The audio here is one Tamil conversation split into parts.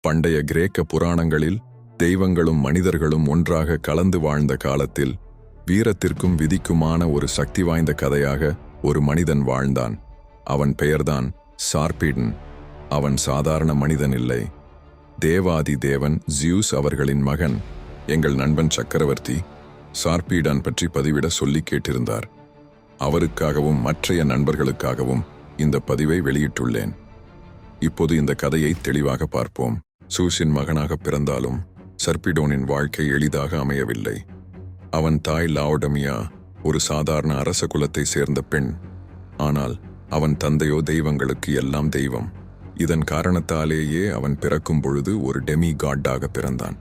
பண்டைய கிரேக்க புராணங்களில் தெய்வங்களும் மனிதர்களும் ஒன்றாக கலந்து வாழ்ந்த காலத்தில் வீரத்திற்கும் விதிக்குமான ஒரு சக்தி வாய்ந்த கதையாக ஒரு மனிதன் வாழ்ந்தான். அவன் பெயர்தான் சார்பீடன். அவன் சாதாரண மனிதன் இல்லை, தேவாதி தேவன் ஜியூஸ் அவர்களின் மகன். எங்கள் நண்பன் சக்கரவர்த்தி சார்பீடான் பற்றி பதிவிட சொல்லி கேட்டிருந்தார். அவருக்காகவும் மற்றைய நண்பர்களுக்காகவும் இந்த பதிவை வெளியிட்டுள்ளேன். இப்போது இந்த கதையை தெளிவாக பார்ப்போம். சூஸின் மகனாக பிறந்தாலும் சர்பிடோனின் வாழ்க்கை எளிதாக அமையவில்லை. அவன் தாய் லாவுடமியா ஒரு சாதாரண அரச குலத்தை சேர்ந்த பெண். ஆனால் அவன் தந்தையோ தெய்வங்களுக்கு எல்லாம் தெய்வம். இதன் காரணத்தாலேயே அவன் பிறக்கும் பொழுது ஒரு டெமி காட்டாக பிறந்தான்.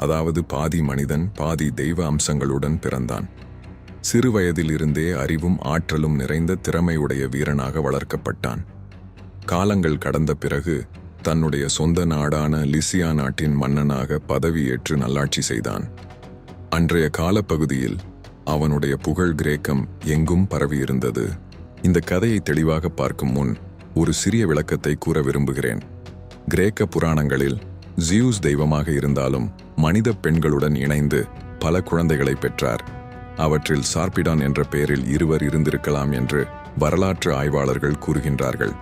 அதாவது பாதி மனிதன் பாதி தெய்வ அம்சங்களுடன் பிறந்தான். சிறு வயதிலிருந்தே அறிவும் ஆற்றலும் நிறைந்த திறமையுடைய வீரனாக வளர்க்கப்பட்டான். காலங்கள் கடந்த பிறகு தன்னுடைய சொந்த நாடான லிசியா நாட்டின் மன்னனாக பதவியேற்று நல்லாட்சி செய்தான். அன்றைய காலப்பகுதியில் அவனுடைய புகழ் கிரேக்கம் எங்கும் பரவியிருந்தது. இந்த கதையை தெளிவாக பார்க்கும் முன் ஒரு சிறிய விளக்கத்தை கூற விரும்புகிறேன். கிரேக்க புராணங்களில் ஜியூஸ் தெய்வமாக இருந்தாலும் மனித பெண்களுடன் இணைந்து பல குழந்தைகளை பெற்றார். அவற்றில் சார்பிடான் என்ற பெயரில் இருவர் இருந்திருக்கலாம் என்று வரலாற்று ஆய்வாளர்கள் கூறுகின்றார்கள்.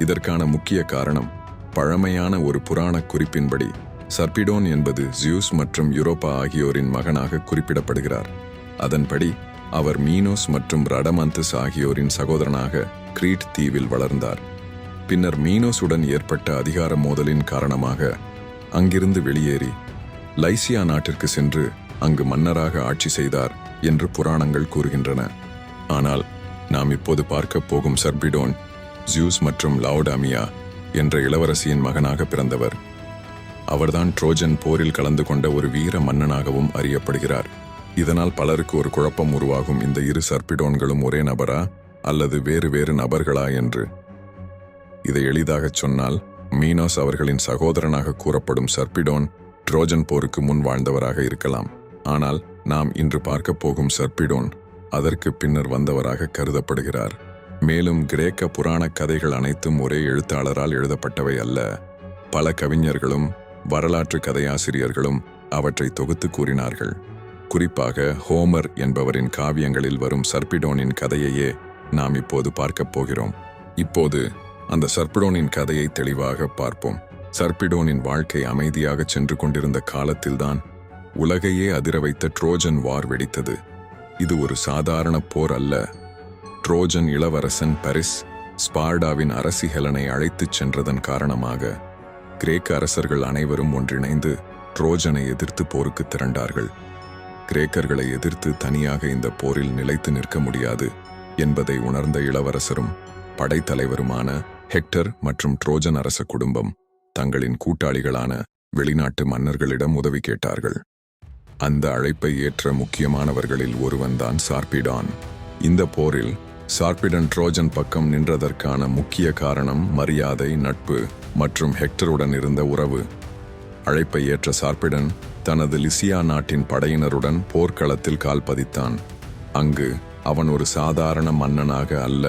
இதற்கான முக்கிய காரணம் பழமையான ஒரு புராண குறிப்பின்படி சர்பிடோன் என்பது ஜியூஸ் மற்றும் யூரோப்பா ஆகியோரின் மகனாக குறிப்பிடப்படுகிறார். அதன்படி அவர் மீனோஸ் மற்றும் ரடமந்தஸ் ஆகியோரின் சகோதரனாக கிரீட் தீவில் வளர்ந்தார். பின்னர் மீனோஸுடன் ஏற்பட்ட அதிகார மோதலின் காரணமாக அங்கிருந்து வெளியேறி லைசியா நாட்டிற்கு சென்று அங்கு மன்னராக ஆட்சி செய்தார் என்று புராணங்கள் கூறுகின்றன. ஆனால் நாம் இப்போது பார்க்க போகும் சர்பிடோன் ஜியூஸ் மற்றும் லாவுடாமியா என்ற இளவரசியின் மகனாக பிறந்தவர். அவர்தான் ட்ரோஜன் போரில் கலந்து கொண்ட ஒரு வீர மன்னனாகவும் அறியப்படுகிறார். இதனால் பலருக்கு ஒரு குழப்பம் உருவாகும். இந்த இரு சர்பிடோன்களும் ஒரே நபரா அல்லது வேறு வேறு நபர்களா என்று. இதை எளிதாகச் சொன்னால், மீனோஸ் அவர்களின் சகோதரனாக கூறப்படும் சர்பிடோன் ட்ரோஜன் போருக்கு முன் வாழ்ந்தவராக இருக்கலாம். ஆனால் நாம் இன்று பார்க்க போகும் சர்பிடோன் அதற்கு பின்னர் வந்தவராக கருதப்படுகிறார். மேலும் கிரேக்க புராண கதைகள் அனைத்தும் ஒரே எழுத்தாளரால் எழுதப்பட்டவை அல்ல. பல கவிஞர்களும் வரலாற்று கதையாசிரியர்களும் அவற்றை தொகுத்து கூறினார்கள். குறிப்பாக ஹோமர் என்பவரின் காவியங்களில் வரும் சர்பிடோனின் கதையையே நாம் இப்போது பார்க்கப் போகிறோம். இப்போது அந்த சர்பிடோனின் கதையை தெளிவாக பார்ப்போம். சர்பிடோனின் வாழ்க்கை அமைதியாக சென்று கொண்டிருந்த காலத்தில்தான் உலகையே அதிர வைத்த ட்ரோஜன் வார் வெடித்தது. இது ஒரு சாதாரண போர் அல்ல. ட்ரோஜன் இளவரசன் பரிஸ் ஸ்பார்டாவின் அரசி ஹெலனை அழைத்துச் சென்றதன் காரணமாக கிரேக்க அரசர்கள் அனைவரும் ஒன்றிணைந்து ட்ரோஜனை எதிர்த்து போருக்கு திரண்டார்கள். கிரேக்கர்களை எதிர்த்து தனியாக இந்த போரில் நிலைத்து நிற்க முடியாது என்பதை உணர்ந்த இளவரசரும் படைத்தலைவருமான ஹெக்டர் மற்றும் ட்ரோஜன் அரச குடும்பம் தங்களின் கூட்டாளிகளான வெளிநாட்டு மன்னர்களிடம் உதவி கேட்டார்கள். அந்த அழைப்பை ஏற்ற முக்கியமானவர்களில் ஒருவன்தான் சார்பிடான். இந்த போரில் சார்பிடன் ட்ரோஜன் பக்கம் நின்றதற்கான முக்கிய காரணம் மரியாதை, நட்பு மற்றும் ஹெக்டருடன் இருந்த உறவு. அழைப்பை ஏற்ற சார்பிடன் தனது லிசியா நாட்டின் படையினருடன் போர்க்களத்தில் கால் பதித்தான். அங்கு அவன் ஒரு சாதாரண மன்னனாக அல்ல,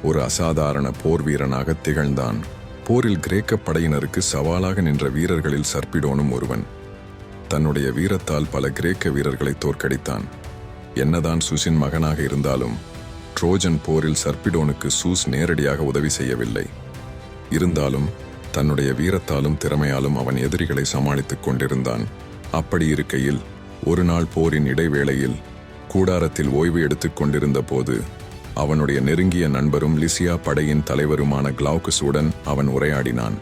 ஒரு அசாதாரண போர் வீரனாக திகழ்ந்தான். போரில் கிரேக்க படையினருக்கு சவாலாக நின்ற வீரர்களில் சர்பிடோனும் ஒருவன். தன்னுடைய வீரத்தால் பல கிரேக்க வீரர்களை தோற்கடித்தான். என்னதான் சூஸின் மகனாக இருந்தாலும் ட்ரோஜன் போரில் சர்பிடோனுக்கு சூஸ் நேரடியாக உதவி செய்யவில்லை. இருந்தாலும் தன்னுடைய வீரத்தாலும் திறமையாலும் அவன் எதிரிகளை சமாளித்துக் கொண்டிருந்தான். அப்படி இருக்கையில் ஒரு நாள் போரின் இடைவேளையில் கூடாரத்தில் ஓய்வு எடுத்துக் கொண்டிருந்த போது அவனுடைய நெருங்கிய நண்பரும் லிசியா படையின் தலைவருமான கிளவுகஸுடன் அவன் உரையாடினான்.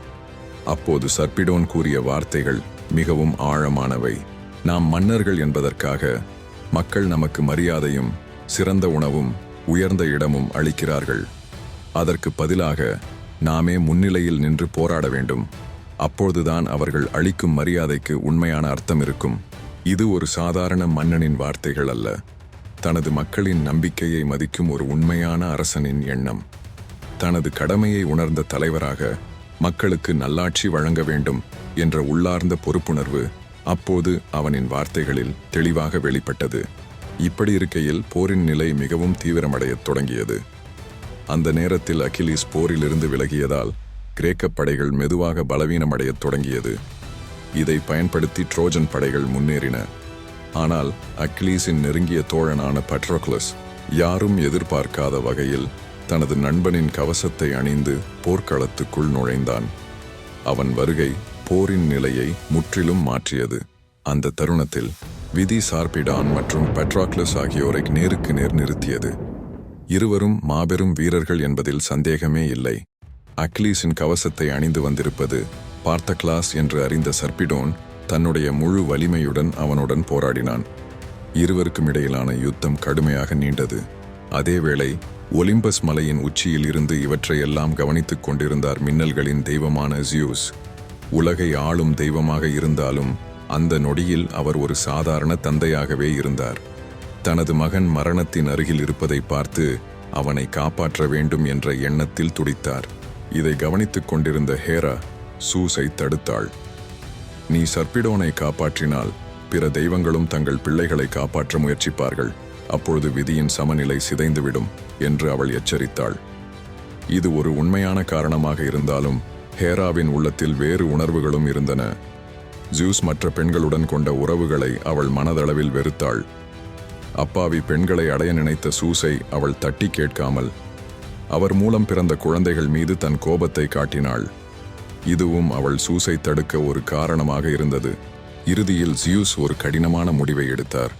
அப்போது சர்பிடோன் கூறிய வார்த்தைகள் மிகவும் ஆழமானவை. நாம் மன்னர்கள் என்பதற்காக மக்கள் நமக்கு மரியாதையும் சிறந்த உணவும் உயர்ந்த இடமும் அளிக்கிறார்கள். அதற்கு பதிலாக நாமே முன்னிலையில் நின்று போராட வேண்டும். அப்போதுதான் அவர்கள் அளிக்கும் மரியாதைக்கு உண்மையான அர்த்தம் இருக்கும். இது ஒரு சாதாரண மன்னனின் வார்த்தைகள் அல்ல, தனது மக்களின் நம்பிக்கையை மதிக்கும் ஒரு உண்மையான அரசனின் எண்ணம். தனது கடமையை உணர்ந்த தலைவராக மக்களுக்கு நல்லாட்சி வழங்க வேண்டும் என்ற உள்ளார்ந்த பொறுப்புணர்வு அப்போது அவனின் வார்த்தைகளில் தெளிவாக வெளிப்பட்டது. இப்படி இருக்கையில் போரின் நிலை மிகவும் தீவிரமடையத் தொடங்கியது. அந்த நேரத்தில் அகிலீஸ் போரிலிருந்து விலகியதால் கிரேக்க படைகள் மெதுவாக பலவீனமடையத் தொடங்கியது. இதை பயன்படுத்தி ட்ரோஜன் படைகள் முன்னேறின. ஆனால் அக்கிலீஸின் நெருங்கிய தோழனான பட்ரோக்ளஸ் யாரும் எதிர்பார்க்காத வகையில் தனது நண்பனின் கவசத்தை அணிந்து போர்க்களத்துக்குள் நுழைந்தான். அவன் வருகை போரின் நிலையை முற்றிலும் மாற்றியது. அந்த தருணத்தில் விதி சார்பிடான் மற்றும் பட்ராக்ளஸ் ஆகியோரை நேருக்கு நேர் நிறுத்தியது. இருவரும் மாபெரும் வீரர்கள் என்பதில் சந்தேகமே இல்லை. அக்கிலீஸின் கவசத்தை அணிந்து வந்திருப்பது பார்த்தக்ளாஸ் என்று அறிந்த சர்பிடோன் தன்னுடைய முழு வலிமையுடன் அவனுடன் போராடினான். இருவருக்கும் இடையிலான யுத்தம் கடுமையாக நீண்டது. அதேவேளை ஒலிம்பஸ் மலையின் உச்சியில் இருந்து இவற்றையெல்லாம் கவனித்துக் கொண்டிருந்தார் மின்னல்களின் தெய்வமான ஜியூஸ். உலகை ஆளும் தெய்வமாக இருந்தாலும் அந்த நொடியில் அவர் ஒரு சாதாரண தந்தையாகவே இருந்தார். தனது மகன் மரணத்தின் அருகில் இருப்பதை பார்த்து அவனை காப்பாற்ற வேண்டும் என்ற எண்ணத்தில் துடித்தார். இதை கவனித்துக் கொண்டிருந்த ஹேரா சூஸை தடுத்தாள். நீ சர்பிடோனை காப்பாற்றினால் பிற தெய்வங்களும் தங்கள் பிள்ளைகளை காப்பாற்ற முயற்சிப்பார்கள். அப்பொழுது விதியின் சமநிலை சிதைந்துவிடும் என்று அவள் எச்சரித்தாள். இது ஒரு உண்மையான காரணமாக இருந்தாலும் ஹேராவின் உள்ளத்தில் வேறு உணர்வுகளும் இருந்தன. ஜூஸ் மற்ற பெண்களுடன் கொண்ட உறவுகளை அவள் மனதளவில் வெறுத்தாள். அப்பாவி பெண்களை அடைய நினைத்த சூஸை அவள் தட்டி கேட்காமல் அவர் மூலம் பிறந்த குழந்தைகள் மீது தன் கோபத்தை காட்டினாள். இதுவும் அவள் சூஸை தடுக்க ஒரு காரணமாக இருந்தது. இறுதியில் ஜியூஸ் ஒரு கடினமான முடிவை எடுத்தார்.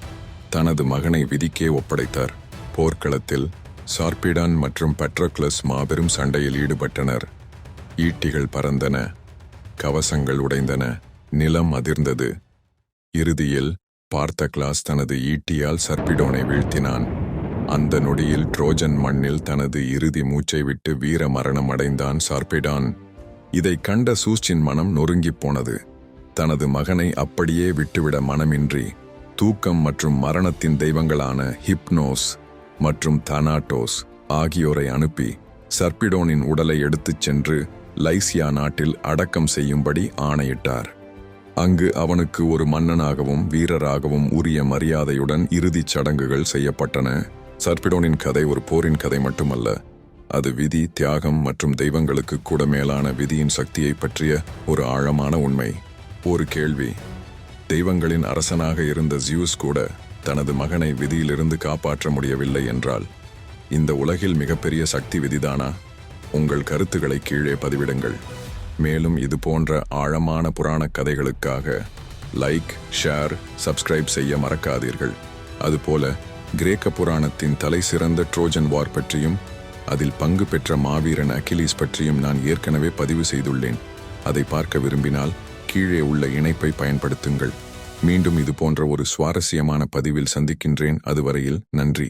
தனது மகனை விதிக்கே ஒப்படைத்தார். போர்க்களத்தில் சார்பிடான் மற்றும் பட்ரோக்ளஸ் மாபெரும் சண்டையில் ஈடுபட்டனர். ஈட்டிகள் பறந்தன, கவசங்கள் உடைந்தன, நிலம் அதிர்ந்தது. இறுதியில் பார்த்தக்ளாஸ் தனது ஈட்டியால் சர்பிடோனை வீழ்த்தினான். அந்த நொடியில் ட்ரோஜன் மண்ணில் தனது இறுதி மூச்சை விட்டு வீர மரணம் அடைந்தான் சார்பிடான். இதை கண்ட சூஸின் மனம் நொறுங்கிப் போனது. தனது மகனை அப்படியே விட்டுவிட மனமின்றி தூக்கம் மற்றும் மரணத்தின் தெய்வங்களான ஹிப்னோஸ் மற்றும் தனாட்டோஸ் ஆகியோரை அனுப்பி சர்பிடோனின் உடலை எடுத்துச் சென்று லைசியா நாட்டில் அடக்கம் செய்யும்படி ஆணையிட்டார். அங்கு அவனுக்கு ஒரு மன்னனாகவும் வீரராகவும் உரிய மரியாதையுடன் இறுதிச் சடங்குகள் செய்யப்பட்டன. சர்பிடோனின் கதை ஒரு போரின் கதை மட்டுமல்ல, அது விதி, தியாகம் மற்றும் தெய்வங்களுக்கு கூட மேலான விதியின் சக்தியை பற்றிய ஒரு ஆழமான உண்மை. ஒரு கேள்வி: தெய்வங்களின் அரசனாக இருந்த ஜியூஸ் கூட தனது மகனை விதியிலிருந்து காப்பாற்ற முடியவில்லை என்றால் இந்த உலகில் மிகப்பெரிய சக்தி விதிதானா? உங்கள் கருத்துக்களை கீழே பதிவிடுங்கள். மேலும் இது போன்ற ஆழமான புராணக் கதைகளுக்காக லைக், ஷேர், சப்ஸ்கிரைப் செய்ய மறக்காதீர்கள். அதுபோல கிரேக்க புராணத்தின் தலை சிறந்த ட்ரோஜன் வார் பற்றியும் அதில் பங்கு பெற்ற மாவீரன் அக்கிலீஸ் பற்றியும் நான் ஏற்கனவே பதிவு செய்துள்ளேன். அதை பார்க்க விரும்பினால் கீழே உள்ள இணைப்பை பயன்படுத்துங்கள். மீண்டும் இது போன்ற ஒரு சுவாரஸ்யமான பதிவில் சந்திக்கின்றேன். அதுவரையில் நன்றி.